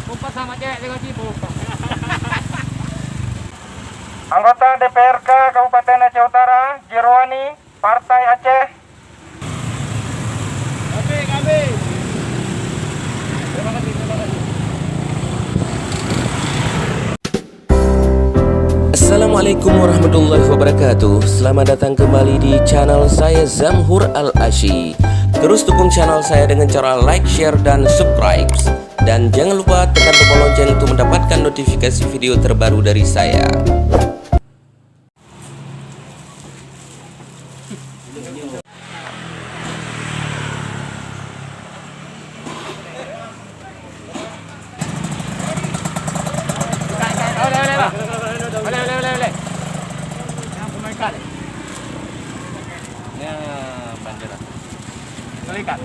Kumpas sama cewek dengan sibuk. Anggota DPRK Kabupaten Aceh Utara, Jirwani, Partai Aceh. Kami. Terima kasih. Assalamualaikum warahmatullahi wabarakatuh. Selamat datang kembali di channel saya Zamhur Al-Asyi. Terus dukung channel saya dengan cara like, share, dan subscribe. Dan jangan lupa tekan tombol lonceng untuk mendapatkan notifikasi video terbaru dari saya. Oleh. Yang pemaikan. Ya, bandera. Balikan.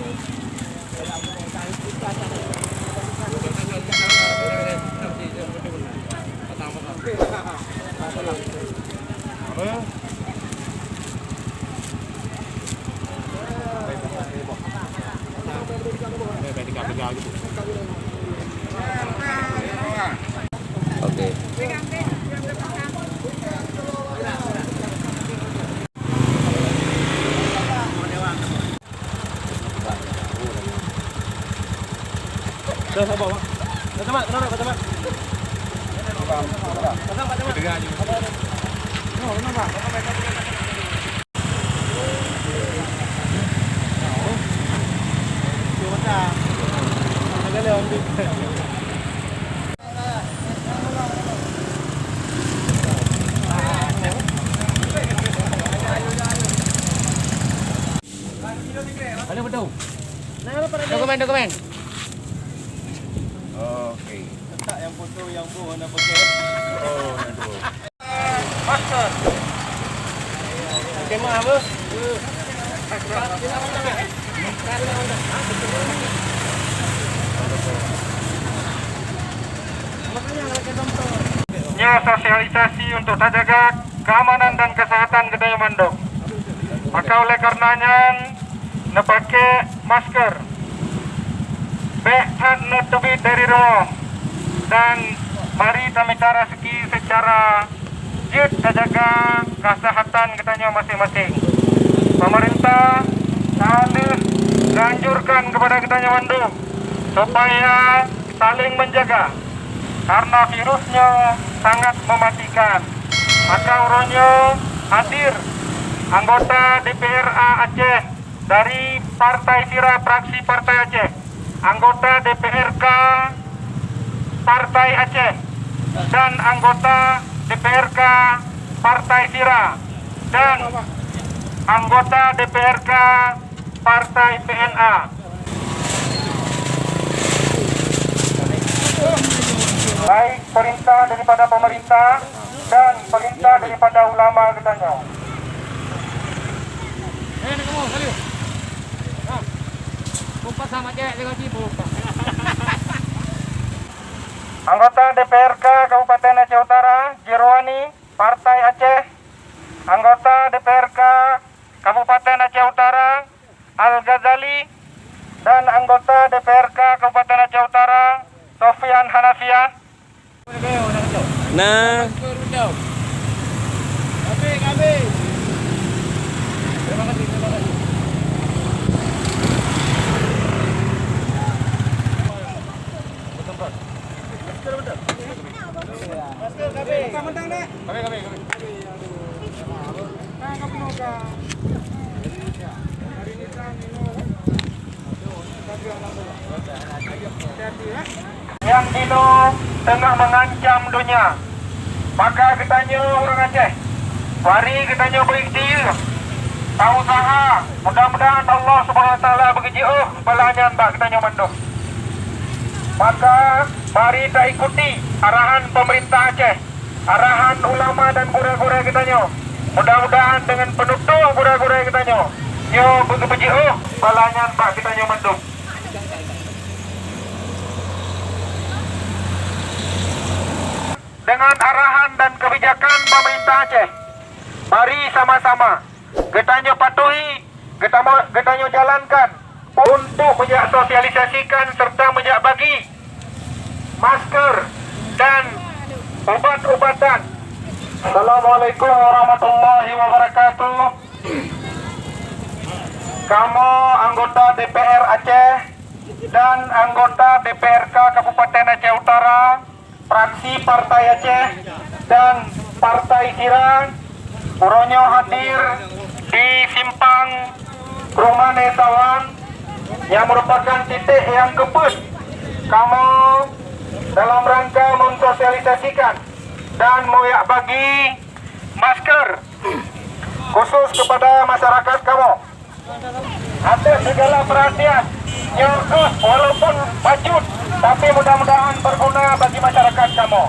Oke. Ada betul. Dokumen. Oke. Tak yang foto yang bu nak pakai. Oh, itu. Master. Okey mah apa? Sosialisasi untuk terjaga keamanan dan kesehatan Gedaya Mandok. Maka oleh karenanya pakai masker, behat nutupi dari roh, dan mari kami cara segi secara jid terjaga kesehatan katanya masing-masing. Pemerintah harus menganjurkan kepada katanya Mandok supaya saling menjaga karena virusnya sangat mematikan. Maka uronyo hadir anggota DPRA Aceh dari Partai Sira Praksi Partai Aceh, anggota DPRK Partai Aceh, dan anggota DPRK Partai Sira, dan anggota DPRK Partai PNA. Baik perintah daripada pemerintah dan perintah daripada ulama katanya. Kamu kali. Kumpas sama cewek dengan sibuk. Anggota DPRK Kabupaten Aceh Utara, Jirwani, Partai Aceh. Anggota DPRK Kabupaten Aceh Utara, Al-Ghazali. Dan anggota DPRK Kabupaten Aceh Utara, Sofian Hanafiah. Nah, Kami. Terima kasih. Yang dino tengah mengancam dunia. Maka katanya orang Aceh, mari katanya berikhtiar, tahu usaha. Mudah-mudahan Allah Subhanahu Wa Taala begitu balanya mbak katanya Mandok. Maka mari kita ikuti arahan pemerintah Aceh, arahan ulama dan guru-guru katanya. Mudah-mudahan dengan penutup guru-guru katanya, yo begitu balanya mbak katanya Mandok. Dengan arahan dan kebijakan pemerintah Aceh, mari sama-sama kita patuhi, kita jalankan untuk sosialisasikan serta bagi masker, dan obat-obatan. Assalamualaikum warahmatullahi wabarakatuh. Kamu anggota DPR Aceh dan anggota DPRK Kabupaten Aceh Utara, fraksi Partai Aceh dan Partai Sirang, Uronyo hadir di simpang Rumah Netawan yang merupakan titik yang kepus kamu dalam rangka mensosialisasikan dan moyak bagi masker khusus kepada masyarakat kamu. Atas segala perhatian nyurkus walaupun bacut, tapi mudah-mudahan berguna bagi masyarakat kamu.